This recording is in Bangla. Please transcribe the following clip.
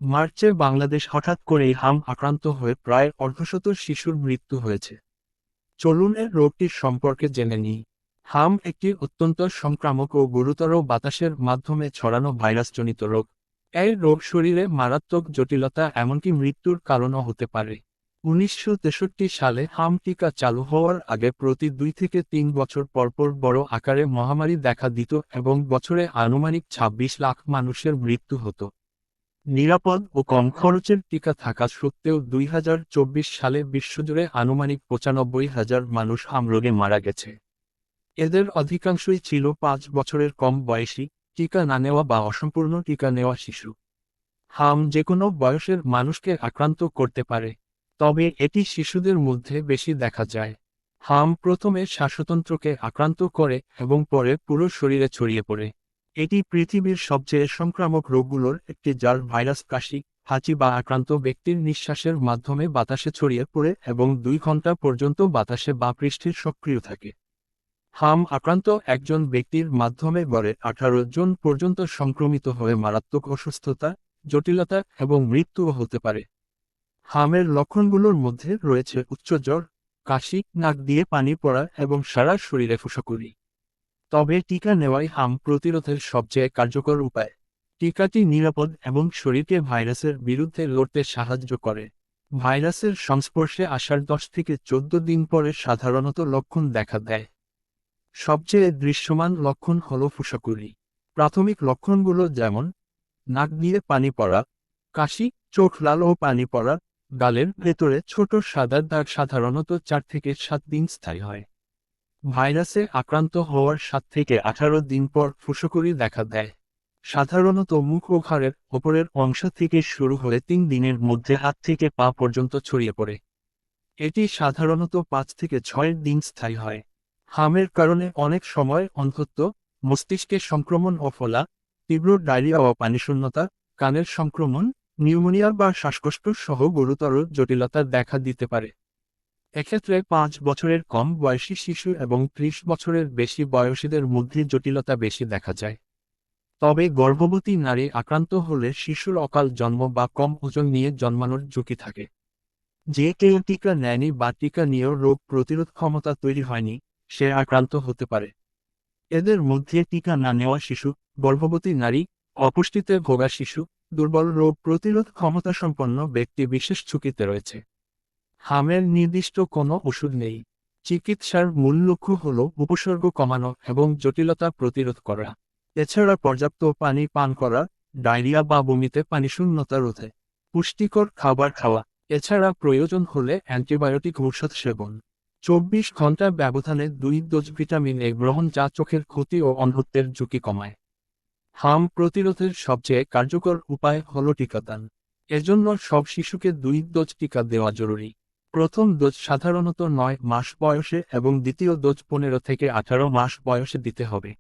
মার্চে বাংলাদেশ হঠাৎ করেই হাম আক্রান্ত হয়ে প্রায় অর্ধশত শিশুর মৃত্যু হয়েছে। চলুন এর রোগটির সম্পর্কে জেনে নিই। হাম একটি অত্যন্ত সংক্রামক ও গুরুতর বাতাসের মাধ্যমে ছড়ানো ভাইরাসজনিত রোগ। এই রোগ শরীরে মারাত্মক জটিলতা এমনকি মৃত্যুর কারণও হতে পারে। ১৯৬৩ সালে হাম টিকা চালু হওয়ার আগে প্রতি ২ থেকে ৩ বছর পরপর বড় আকারে মহামারী দেখা দিত এবং বছরে আনুমানিক ২৬ লাখ মানুষের মৃত্যু হতো। নিরাপদ ও কম খরচের টিকা থাকা সত্ত্বেও ২০২৪ সালে বিশ্বজুড়ে আনুমানিক ৯৫,০০০ মানুষ হাম রোগে মারা গেছে। এদের অধিকাংশই ছিল ৫ বছরের কম বয়সী, টিকা না নেওয়া বা অসম্পূর্ণ টিকা নেওয়া শিশু। হাম যে কোনো বয়সের মানুষকে আক্রান্ত করতে পারে, তবে এটি শিশুদের মধ্যে বেশি দেখা যায়। হাম প্রথমে শ্বাসতন্ত্রকে আক্রান্ত করে এবং পরে পুরো শরীরে ছড়িয়ে পড়ে। এটি পৃথিবীর সবচেয়ে সংক্রামক রোগগুলোর একটি, যার ভাইরাস কাশি, হাঁচি বা আক্রান্ত ব্যক্তির নিঃশ্বাসের মাধ্যমে বাতাসে ছড়িয়ে পড়ে এবং ২ ঘন্টা পর্যন্ত বাতাসে বা পৃষ্ঠে সক্রিয় থাকে। হাম আক্রান্ত একজন ব্যক্তির মাধ্যমে গড়ে ১৮ জন পর্যন্ত সংক্রমিত হয়ে মারাত্মক অসুস্থতা, জটিলতা এবং মৃত্যুও হতে পারে। হামের লক্ষণগুলোর মধ্যে রয়েছে উচ্চ জ্বর, কাশি, নাক দিয়ে পানি পড়া এবং সারা শরীরে ফুসকুড়ি। তবে টিকা নেওয়াই হাম প্রতিরোধের সবচেয়ে কার্যকর উপায়। টিকাটি নিরাপদ এবং শরীরকে ভাইরাসের বিরুদ্ধে লড়তে সাহায্য করে। ভাইরাসের সংস্পর্শে আসার ১০ থেকে ১৪ দিন পরে সাধারণত লক্ষণ দেখা দেয়। সবচেয়ে দৃশ্যমান লক্ষণ হল ফুসকুড়ি। প্রাথমিক লক্ষণগুলো যেমন নাক দিয়ে পানি পড়া, কাশি, চোখ লাল ও পানি পড়া, গালের ভেতরে ছোট সাদা দাগ সাধারণত ৪ থেকে ৭ দিন স্থায়ী হয়। ভাইরাসে আক্রান্ত হওয়ার ৭ থেকে ১৮ দিন পর ফুসকুড়ি দেখা দেয়। সাধারণত মুখ ও ঘাড়ের ওপরের অংশ থেকে শুরু হয়ে ৩ দিনের মধ্যে হাত থেকে পা পর্যন্ত ছড়িয়ে পড়ে। এটি সাধারণত ৫ থেকে ৬ দিন স্থায়ী হয়। হামের কারণে অনেক সময় অন্ধত্ব, মস্তিষ্কে সংক্রমণ ও ফোলা, তীব্র ডায়রিয়া ও পানিশূন্যতা, কানের সংক্রমণ, নিউমোনিয়া বা শ্বাসকষ্ট সহ গুরুতর জটিলতা দেখা দিতে পারে। এক্ষেত্রে ৫ বছরের কম বয়সী শিশু এবং ৩০ বছরের বেশি বয়সীদের মধ্যে জটিলতা বেশি দেখা যায়। তবে গর্ভবতী নারী আক্রান্ত হলে শিশুর অকাল জন্ম বা কম ওজন নিয়ে জন্মানোর ঝুঁকি থাকে। যে কেউ টিকা নেয়নি বা টিকা নিয়েও রোগ প্রতিরোধ ক্ষমতা তৈরি হয়নি, সে আক্রান্ত হতে পারে। এদের মধ্যে টিকা না নেওয়া শিশু, গর্ভবতী নারী, অপুষ্টিতে ভোগা শিশু, দুর্বল রোগ প্রতিরোধ ক্ষমতাসম্পন্ন ব্যক্তি বিশেষ ঝুঁকিতে রয়েছে। হামের নির্দিষ্ট কোনো ওষুধ নেই। চিকিৎসার মূল লক্ষ্য হল উপসর্গ কমানো এবং জটিলতা প্রতিরোধ করা। এছাড়া পর্যাপ্ত পানি পান করা, ডায়রিয়া বা বমিতে পানিশূন্যতা রোধে, পুষ্টিকর খাবার খাওয়া, এছাড়া প্রয়োজন হলে অ্যান্টিবায়োটিক ঔষধ সেবন। ২৪ ঘন্টা ব্যবধানে ২ ডোজ ভিটামিন এ গ্রহণ, যা চোখের ক্ষতি ও অন্ধত্বের ঝুঁকি কমায়। হাম প্রতিরোধের সবচেয়ে কার্যকর উপায় হল টিকাদান। এজন্য সব শিশুকে ২ ডোজ টিকা দেওয়া জরুরি। প্রথম ডোজ সাধারণত ৯ মাস বয়সে এবং দ্বিতীয় ডোজ ১৫ থেকে ১৮ মাস বয়সে দিতে হবে।